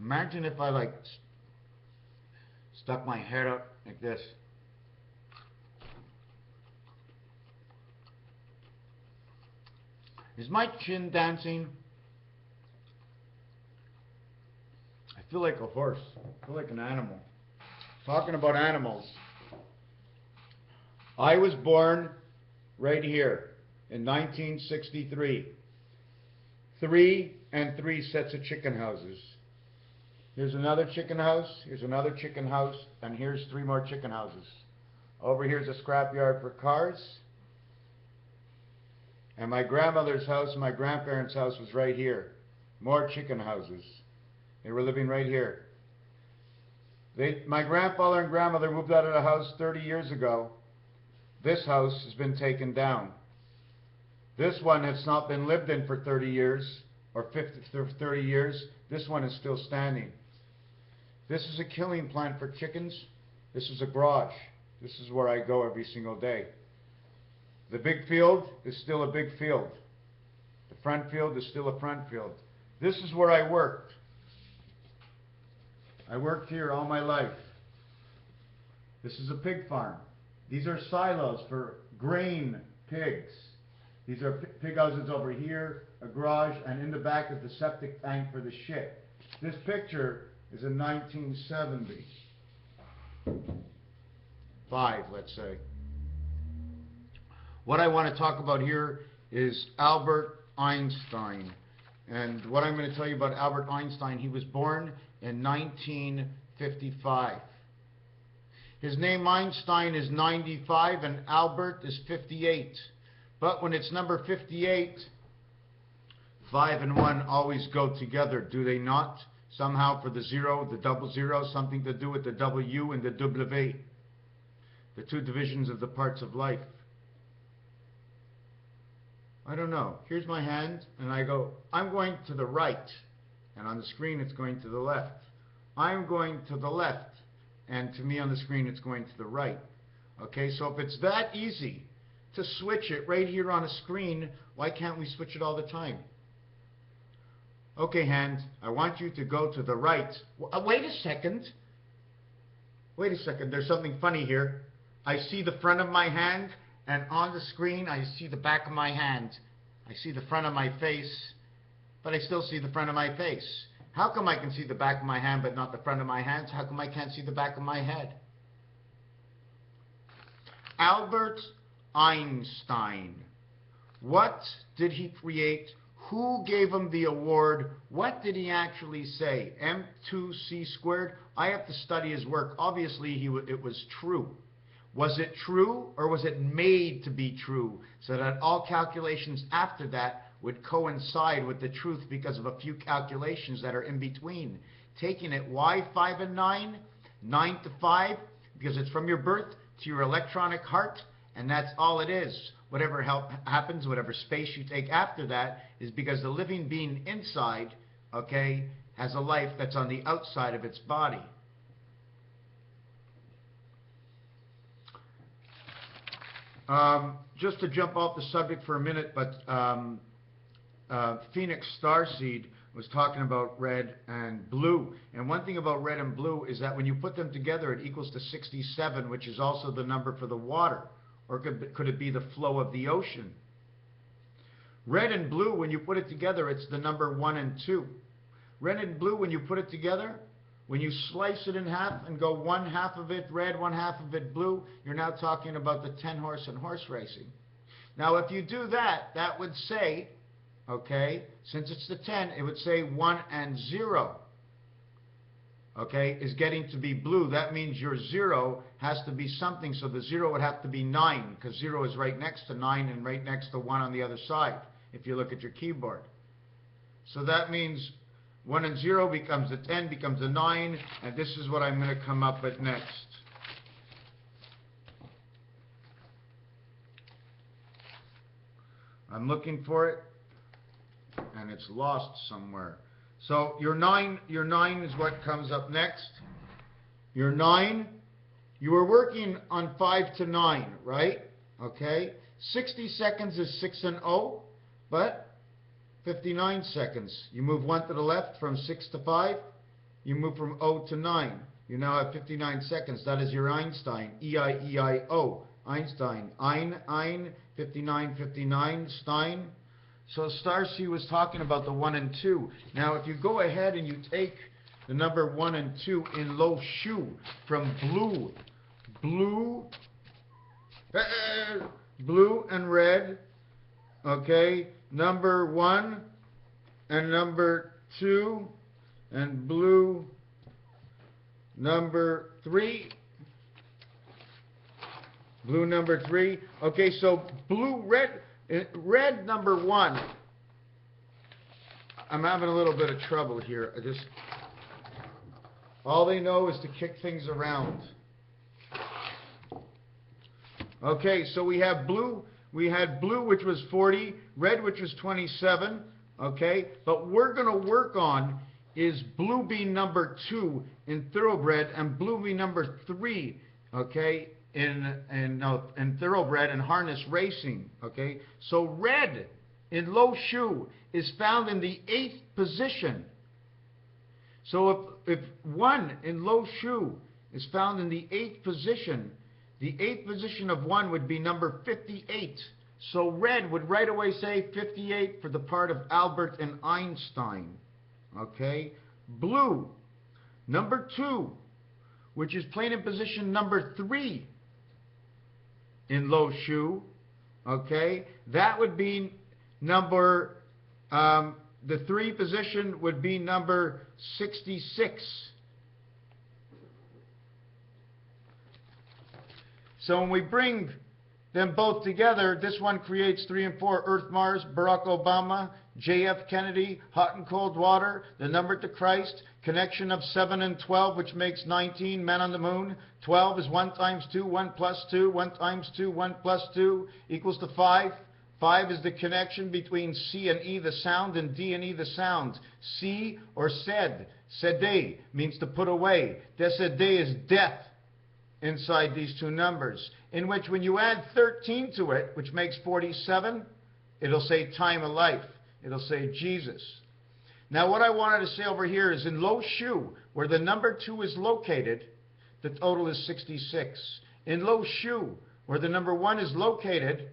Imagine if I like stuck my head up like this. Is my chin dancing? I feel like a horse. I feel like an animal. Talking about animals. I was born right here in 1963. 3 and 3 sets of chicken houses. Here's another chicken house, here's another chicken house, and here's 3 more chicken houses. Over here's a scrapyard for cars. And my grandmother's house and my grandparents' house was right here. More chicken houses. They were living right here. My grandfather and grandmother moved out of the house 30 years ago. This house has been taken down. This one has not been lived in for 30 years, or 30 years. This one is still standing. This is a killing plant for chickens. This is a garage. This is where I go every single day. The big field is still a big field. The front field is still a front field. This is where I worked. I worked here all my life. This is a pig farm. These are silos for grain pigs. These are pig houses over here, a garage, and in the back is the septic tank for the shit. This picture is in 1975, let's say. What I want to talk about here is Albert Einstein. And what I'm going to tell you about Albert Einstein, he was born in 1955. His name Einstein is 95 and Albert is 58. But when it's number 58, 5 and 1 always go together, do they not? Somehow for the 0, the double 0, something to do with the W and the W, the 2 divisions of the parts of life. I don't know. Here's my hand, and I go, I'm going to the right. And on the screen, it's going to the left. I'm going to the left. And to me on the screen, it's going to the right. Okay, so if it's that easy to switch it right here on a screen, why can't we switch it all the time? Okay, hand, I want you to go to the right. Wait a second. Wait a second. There's something funny here. I see the front of my hand, and on the screen, I see the back of my hand. I see the front of my face, but I still see the front of my face. How come I can see the back of my hand, but not the front of my hands? How come I can't see the back of my head? Albert Einstein. What did he create? Who gave him the award? What did he actually say? M2C squared? I have to study his work. Obviously, it was true. Was it true, or was it made to be true, so that all calculations after that would coincide with the truth because of a few calculations that are in between? Taking it, why 5 and 9? 9 to 5, because it's from your birth to your electronic heart, and that's all it is. Whatever happens, whatever space you take after that, is because the living being inside, okay, has a life that's on the outside of its body. Just to jump off the subject for a minute, but Phoenix Starseed was talking about red and blue. And one thing about red and blue is that when you put them together, it equals to 67, which is also the number for the water. Or could it be the flow of the ocean? Red and blue, when you put it together, it's the number 1 and 2. Red and blue, when you put it together, when you slice it in half and go 1/2 of it red, 1/2 of it blue, you're now talking about the 10 horse and horse racing. Now, if you do that, that would say, okay, since it's the 10, it would say 1 and 0, okay, is getting to be blue. That means your 0 has to be something, so the 0 would have to be 9, because 0 is right next to 9 and right next to 1 on the other side, if you look at your keyboard. So that means 1 and 0 becomes a 10, becomes a 9, and this is what I'm going to come up with next. I'm looking for it, and it's lost somewhere. So your 9 is what comes up next. Your 9, you were working on 5 to 9, right? Okay. 60 seconds is 6 and 0, but 59 seconds. You move 1 to the left from 6 to 5, You move from O to 9. You now have 59 seconds. That is your Einstein. E-I-E-I-O. Einstein. Ein, 59, 59, Stein. So star C was talking about the 1 and 2. Now, if you go ahead and you take the number 1 and 2 in low shu from blue and red, okay, number 1 and number 2 and blue number 3. Blue number 3. Okay, so red number 1. I'm having a little bit of trouble here. All they know is to kick things around. Okay, so we have blue. We had blue, which was 40, red, which was 27. Okay, but we're going to work on is blue being number 2 in thoroughbred and blue being number 3. Okay, in thoroughbred and harness racing. Okay, so red in low shu is found in the 8th position. So if 1 in low shu is found in the 8th position, the 8th position of 1 would be number 58. So red would right away say 58 for the part of Albert and Einstein. Okay, blue number 2, which is playing in position number 3 in low shu. Okay, that would be number the 3 position would be number 66. So when we bring them both together, this one creates 3 and 4, Earth, Mars, Barack Obama, J.F. Kennedy, hot and cold water, the number to Christ, connection of 7 and 12, which makes 19, men on the moon. 12 is 1 times 2, 1 plus 2, 1 times 2, 1 plus 2 equals to 5. 5 is the connection between C and E, the sound, and D and E, the sound. C or sed, sede, means to put away. Desede is death inside these 2 numbers, in which when you add 13 to it, which makes 47, it'll say time of life. It'll say Jesus. Now what I wanted to say over here is in low shu, where the number 2 is located, the total is 66. In low shu, where the number 1 is located,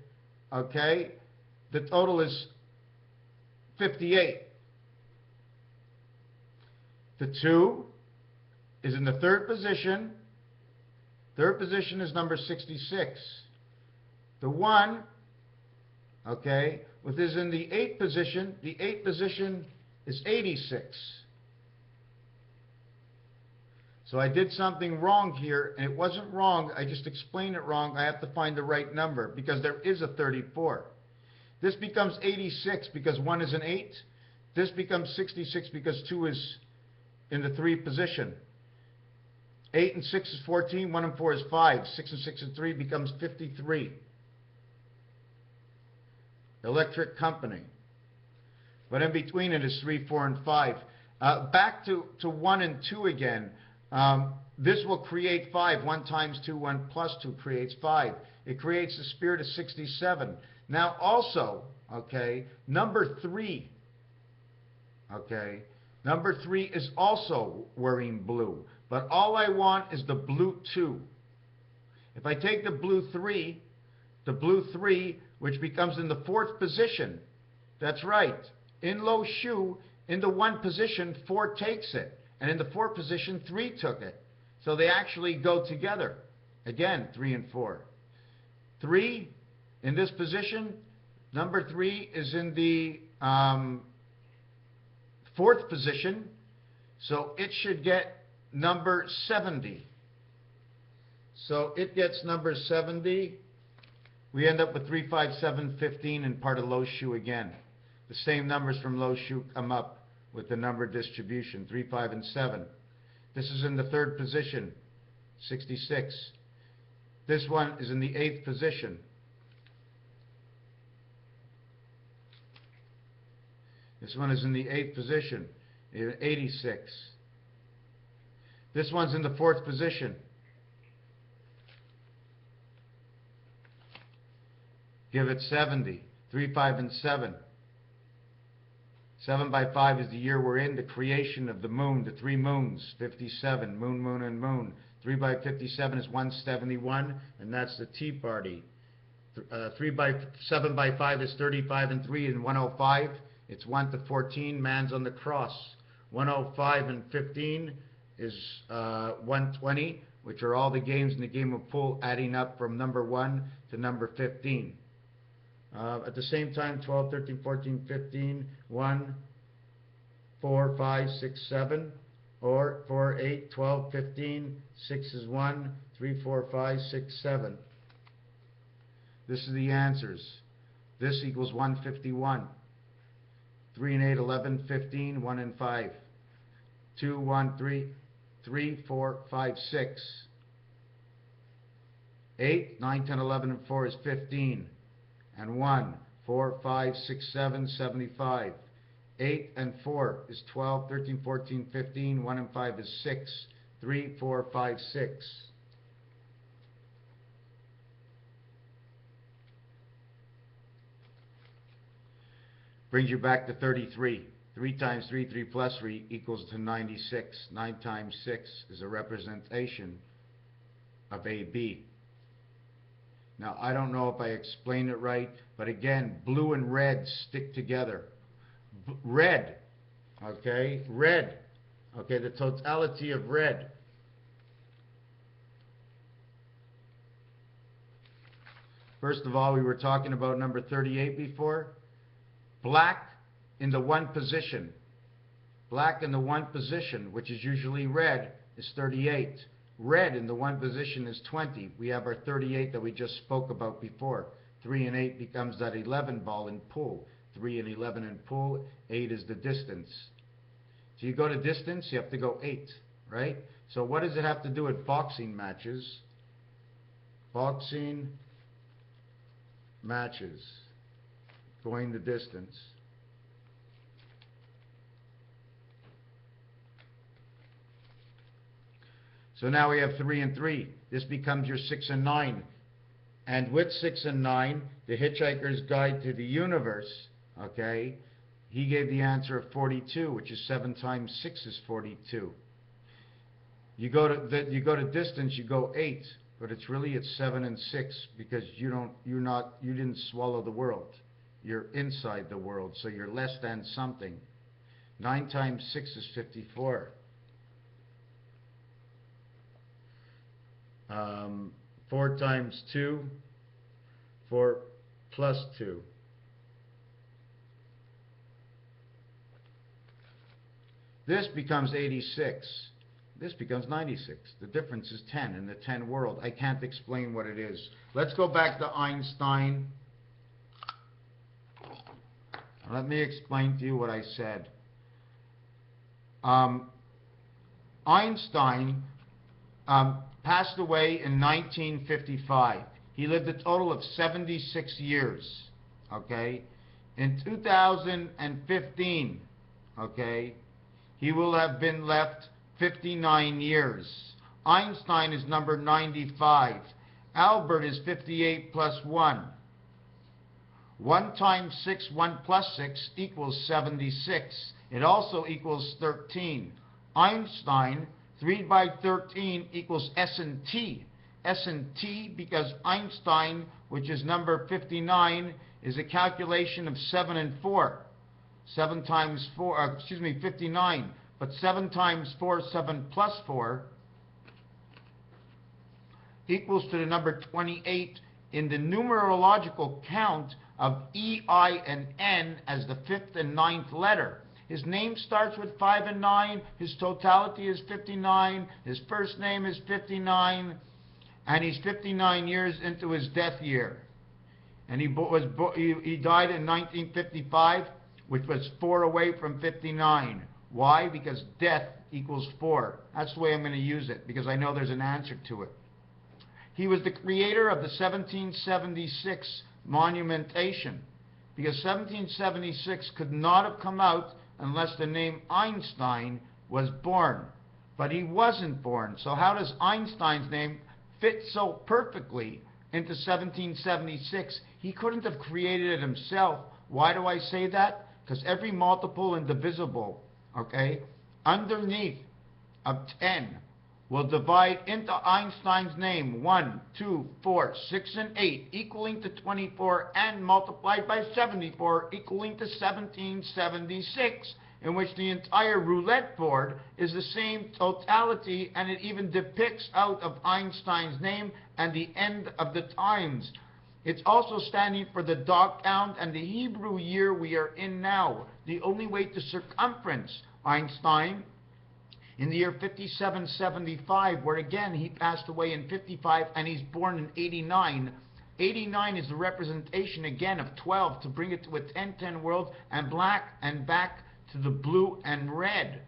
okay, the total is 58. The 2 is in the 3rd position. 3rd position is number 66. The 1, okay, which is in the 8th position. The 8th position is 86. So I did something wrong here, and it wasn't wrong. I just explained it wrong. I have to find the right number because there is a 34. This becomes 86 because 1 is an 8. This becomes 66 because 2 is in the 3 position. 8 and 6 is 14, 1 and 4 is 5, 6 and 6 is 3 becomes 53. Electric company. But in between it is 3, 4, and 5. Back to 1 and 2 again. This will create 5. 1 times 2, 1 plus 2 creates 5. It creates the spirit of 67. Now also, okay, number 3. Okay, number 3 is also wearing blue. But all I want is the blue 2. If I take the blue 3, which becomes in the 4th position, that's right, in low shu, in the 1 position, 4 takes it. And in the 4th position, 3 took it. So they actually go together. Again, 3 and 4. 3 in this position, number 3 is in the 4th position. So it should get number 70. So it gets number 70. We end up with 3, 5, 7, 15 and part of low shu again. The same numbers from low shu come up with the number distribution, 3, 5, and 7. This is in the 3rd position, 66. This one is in the 8th position. This one is in the 8th position, 86. This one's in the 4th position. Give it 70. 3, 5, and 7. 7 by 5 is the year we're in, the creation of the moon, the 3 moons, 57, moon, moon, and moon. 3 by 57 is 171, and that's the Tea Party. 7 by 5 is 35 and 3 and 105. It's 1 to 14, man's on the cross. 105 and 15 is 120, which are all the games in the game of pool adding up from number 1 to number 15. At the same time, 12, 13, 14, 15, 1, 4, 5, 6, 7, or 4, 8, 12, 15, 6 is 1, 3, 4, 5, 6, 7. This is the answers. This equals 151. 3 and 8, 11, 15, 1 and 5. 2, 1, 3, 3, 4, 5, 6. 8, 9, 10, 11, and 4 is 15. And 1, 4, 5, 6, 7, 75. 8 and 4 is 12, 13, 14, 15. 1 and 5 is 6. 3, 4, 5, 6. Brings you back to 33. 3 times 3, 3 plus 3 equals to 96. 9 times 6 is a representation of AB. Now, I don't know if I explained it right, but again, blue and red stick together. Red, okay, red, okay, the totality of red. First of all, we were talking about number 38 before. Black in the 1 position. Black in the 1 position, which is usually red, is 38. Red in the 1 position is 20. We have our 38 that we just spoke about before. 3 and 8 becomes that 11 ball in pool. 3 and 11 in pool. 8 is the distance. So you go to distance, you have to go 8, right? So what does it have to do with boxing matches? Boxing matches. Going the distance. So now we have 3 and 3. This becomes your 6 and 9. And with 6 and 9, the Hitchhiker's Guide to the Universe, okay, he gave the answer of 42, which is 7 times 6 is 42. You go to distance, you go 8, but it's 7 and 6 because you didn't swallow the world. You're inside the world, so you're less than something. 9 times 6 is 54. 4 times 2, 4 plus 2. This becomes 86. This becomes 96. The difference is 10 in the 10 world. I can't explain what it is. Let's go back to Einstein. Let me explain to you what I said. Einstein passed away in 1955. He lived a total of 76 years. Okay? In 2015, okay, he will have been left 59 years. Einstein is number 95. Albert is 58 plus 1. 1 times 6, 1 plus 6 equals 76. It also equals 13. Einstein, 3 by 13 equals S and T. S and T because Einstein, which is number 59, is a calculation of 7 and 4. 7 times 4, 59. But 7 times 4, 7 plus 4, equals to the number 28 in the numerological count of E, I, and N as the 5th and 9th letter. His name starts with 5 and 9. His totality is 59. His first name is 59. And he's 59 years into his death year. And he died in 1955, which was 4 away from 59. Why? Because death equals 4. That's the way I'm going to use it, because I know there's an answer to it. He was the creator of the 1776 monumentation, because 1776 could not have come out unless the name Einstein was born. But he wasn't born. So how does Einstein's name fit so perfectly into 1776? He couldn't have created it himself. Why do I say that? because every multiple and divisible, okay, underneath of 10 will divide into Einstein's name 1, 2, 4, 6, and 8, equaling to 24, and multiplied by 74, equaling to 1776, in which the entire roulette board is the same totality, and it even depicts out of Einstein's name and the end of the times. It's also standing for the dog count and the Hebrew year we are in now. The only way to circumference Einstein in the year 5775, where again he passed away in 55 and he's born in 89. 89 is the representation again of 12 to bring it to a 10-10 world, and black and back to the blue and red.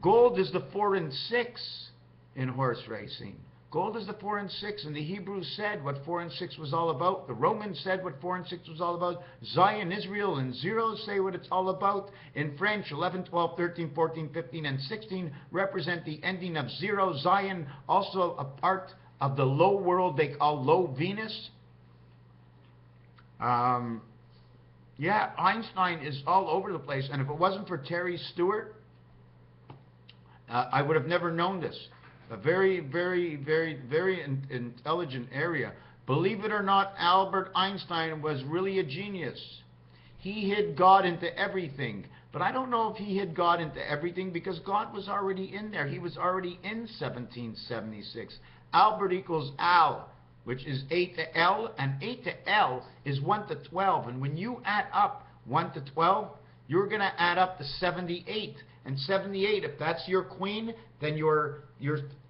Gold is the 4 and 6 in horse racing. Gold is the 4 and 6, and the Hebrews said what 4 and 6 was all about. The Romans said what 4 and 6 was all about. Zion, Israel, and zeros say what it's all about. In French, 11, 12, 13, 14, 15, and 16 represent the ending of zero. Zion, also a part of the low world they call low Venus. Yeah, Einstein is all over the place, and if it wasn't for Terry Stewart, I would have never known this. A very, very, very, very intelligent area. Believe it or not, Albert Einstein was really a genius. He hid God into everything. But I don't know if he hid God into everything, because God was already in there. He was already in 1776. Albert equals Al, which is A to L, and A to L is 1 to 12. And when you add up 1 to 12, you're going to add up to 78. And 78, if that's your queen, then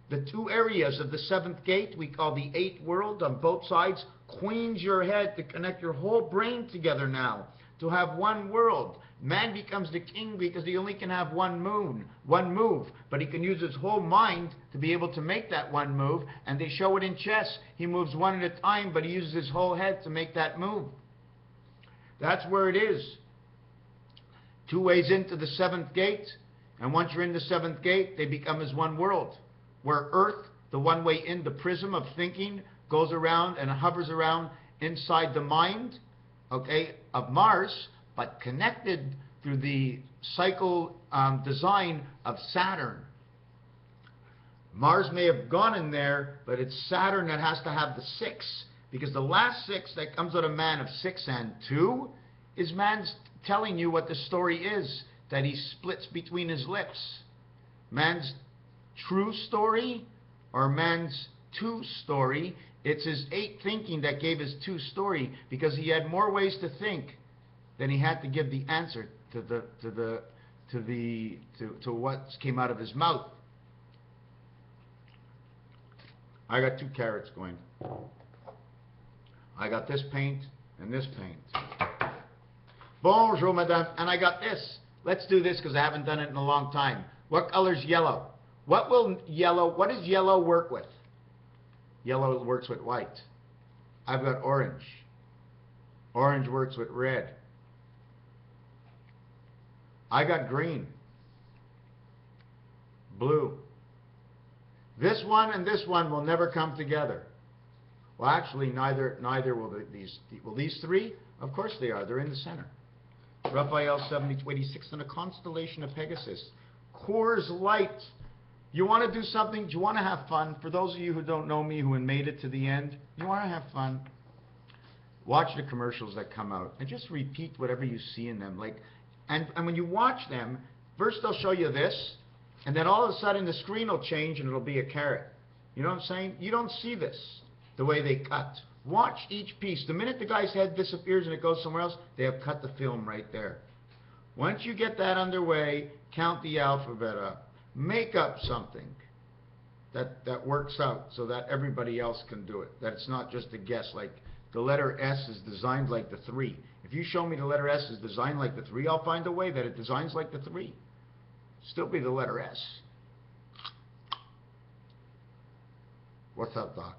the two areas of the seventh gate, we call the eighth world on both sides, queens your head to connect your whole brain together now, to have one world. Man becomes the king because he only can have one move, but he can use his whole mind to be able to make that one move, and they show it in chess. He moves one at a time, but he uses his whole head to make that move. That's where it is. Two ways into the seventh gate, and once you're in the seventh gate, they become as one world, where Earth, the one way in, the prism of thinking, goes around and hovers around inside the mind, okay, of Mars, but connected through the cycle design of Saturn. Mars may have gone in there, but it's Saturn that has to have the 6, because the last 6 that comes out of man of 6 and 2 is man's telling you what the story is that he splits between his lips. Man's true story or man's 2 story. It's his 8 thinking that gave his 2 story, because he had more ways to think than he had to give the answer to what came out of his mouth. I got 2 carrots going. I got this paint and this paint. Bonjour, madame. And I got this. Let's do this because I haven't done it in a long time. What color's yellow? What does yellow work with? Yellow works with white. I've got orange. Orange works with red. I got green. Blue. This one and this one will never come together. Well, actually, neither will these. Will these 3? Of course they are. They're in the center. Raphael 70-86 in a constellation of Pegasus. Coors Light. You want to do something? Do you want to have fun? For those of you who don't know me, who made it to the end, you want to have fun? Watch the commercials that come out and just repeat whatever you see in them. And when you watch them, first they'll show you this, and then all of a sudden the screen will change and it'll be a carrot. You know what I'm saying? You don't see this the way they cut. Watch each piece. The minute the guy's head disappears and it goes somewhere else, they have cut the film right there. Once you get that underway, count the alphabet up. Make up something that works out so that everybody else can do it. That it's not just a guess. Like the letter S is designed like the 3. If you show me the letter S is designed like the 3, I'll find a way that it designs like the 3. Still be the letter S. What's up, Doc?